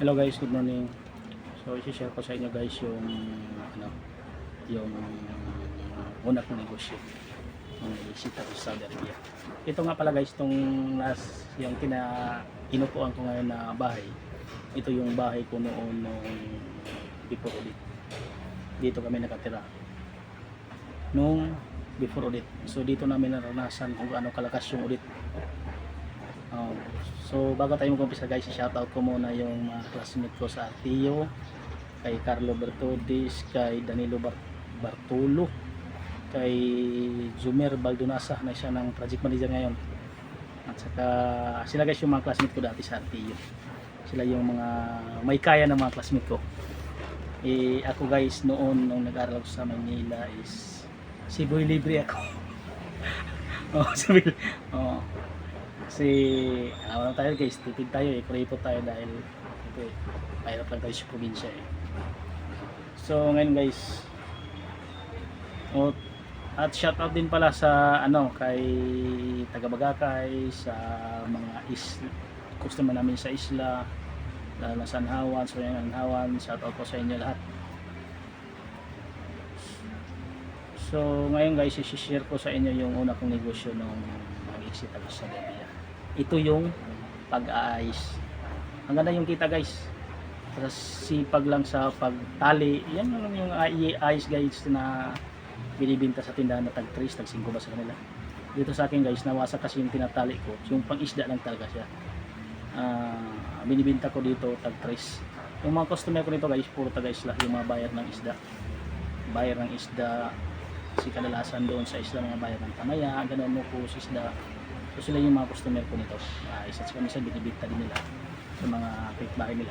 Hello guys, good morning. So i-share ko sa inyo guys yung yung una kong negosyo. Yung bisita ko sa Saudi Arabia. Ito nga pala guys, yung inupuan ko ngayon na bahay. Ito yung bahay ko noon before audit. Dito kami nakatira. Nung before audit. So dito namin naranasan kung ano kalakas yung audit. So bago tayo mag-umpisa guys, shoutout ko muna yung mga classmate ko sa RTO, kay Carlo Bertodis, kay Danilo Bartolo, kay Jumer Baldonasa na siya ng project manager ngayon, at saka sila guys yung mga classmate ko dati sa RTO. Sila yung mga may kaya ng mga classmate ko. Ako guys noon nung nag-aaral ako sa Manila is si Boy Libre ako. Kasi wala tayo guys, tipid tayo kuripot tayo dahil mahirap lang tayo sa probinsya So ngayon guys, at shoutout din pala sa kay taga Bagakay, sa mga customer namin sa isla, lalo na Sanhawan. So yan Sanhawan, shoutout ko sa inyo lahat. So ngayon guys, i-share ko sa inyo yung una kong negosyo nung mag-exit ako sa Saudi. Ito yung pag-aayos. Ang ganda yung kita guys. Tapos sipag lang sa pagtali. Yan yung ayos guys na binibinta sa tindahan na tag 3, tag 5 ba sa kanila. Dito sa akin guys, nawasak kasi yung tinatali ko. Yung pang-isda lang talaga siya. Binibinta ko dito tag 3. Yung mga customer ko nito guys, puro taga isla. Yung mga bayar ng isda. Bayar ng isda. Kasi kadalasan doon sa isla mga bayar ng tamaya, ganoon mo po sa isda. So sila yung mga customer ko nito. Isa sa kanila binibinta din nila sa mga kapitbahay nila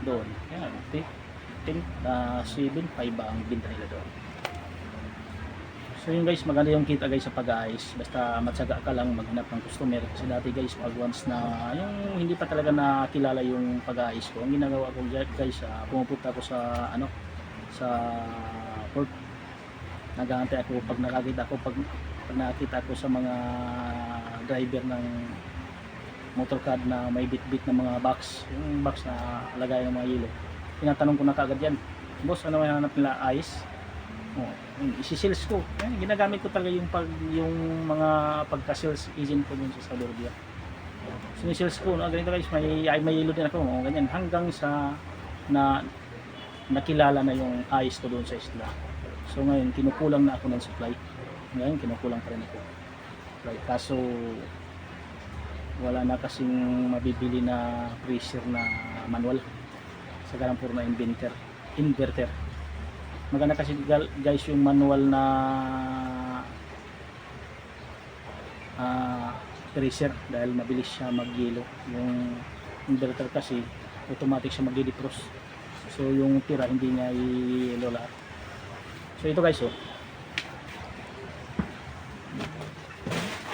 doon. Yan, 7, 5 ang binta nila doon. So yun guys, maganda yung kita guys sa pag-aayos. Basta matyaga ka lang maghanap ng customer. Kasi dati guys, pag once na yung hindi pa talaga nakilala yung pag-aayos ko, ang ginagawa ko guys, pumupunta ako sa sa port. Naghahantay ako pag nakakita ko sa mga driver ng motorcad na may bit-bit ng mga box, yung box na lagay ng mga yelo. Tinatanong ko na kaagad yan, boss, ano yung hanap nila? Ice? Isi-sales ko. Ginagamit ko talaga yung mga pagka-sales agent ko dun sa Saudi Arabia. Sinisales ko, ganito guys, may yelo din ako, ganyan, hanggang sa nakilala na yung ice ko doon sa isla. So ngayon, kinukulang na ako ng supply. Ngayon, kinukulang pa rin ako. Kaso, wala na kasing mabibili na freezer na manual. Sa ganang puro na inverter. Maganda kasi guys yung manual na freezer dahil mabilis siya mag-yelo. Yung inverter kasi, automatic siya mag-defrost. So yung tira hindi niya i-yelo lahat. So ito guys,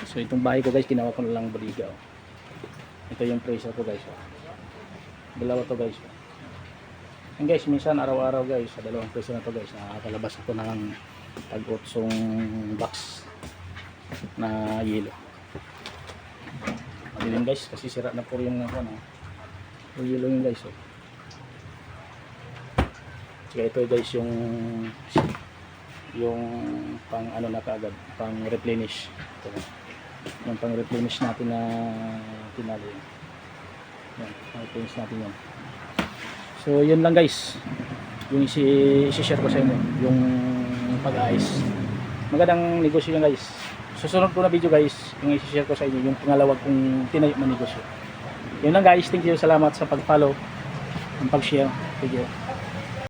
so itong bahay ko guys, ginawa ko na lang bodiga. Ito yung freezer ko guys. Dalawa to guys. And guys, minsan araw-araw guys, sa dalawang freezer na to guys, nakakalabas ako ng tag-8 box na yelo. Madilim guys, kasi sira na po yung yung yelo yung guys. Kaya ito guys yung pang na kaagad, pang replenish. Ito, yung pang replenish natin na tinali. Yan, pang replenish natin yan. So yun lang guys, yung isi-share ko sa inyo, yung pag-aayos. Magandang negosyo yan guys. Susunod ko na video guys, yung isi-share ko sa inyo, yung pangalawag kong tinayo na negosyo. Yun lang guys, thank you, salamat sa pag-follow, ang pag-share. Thank you.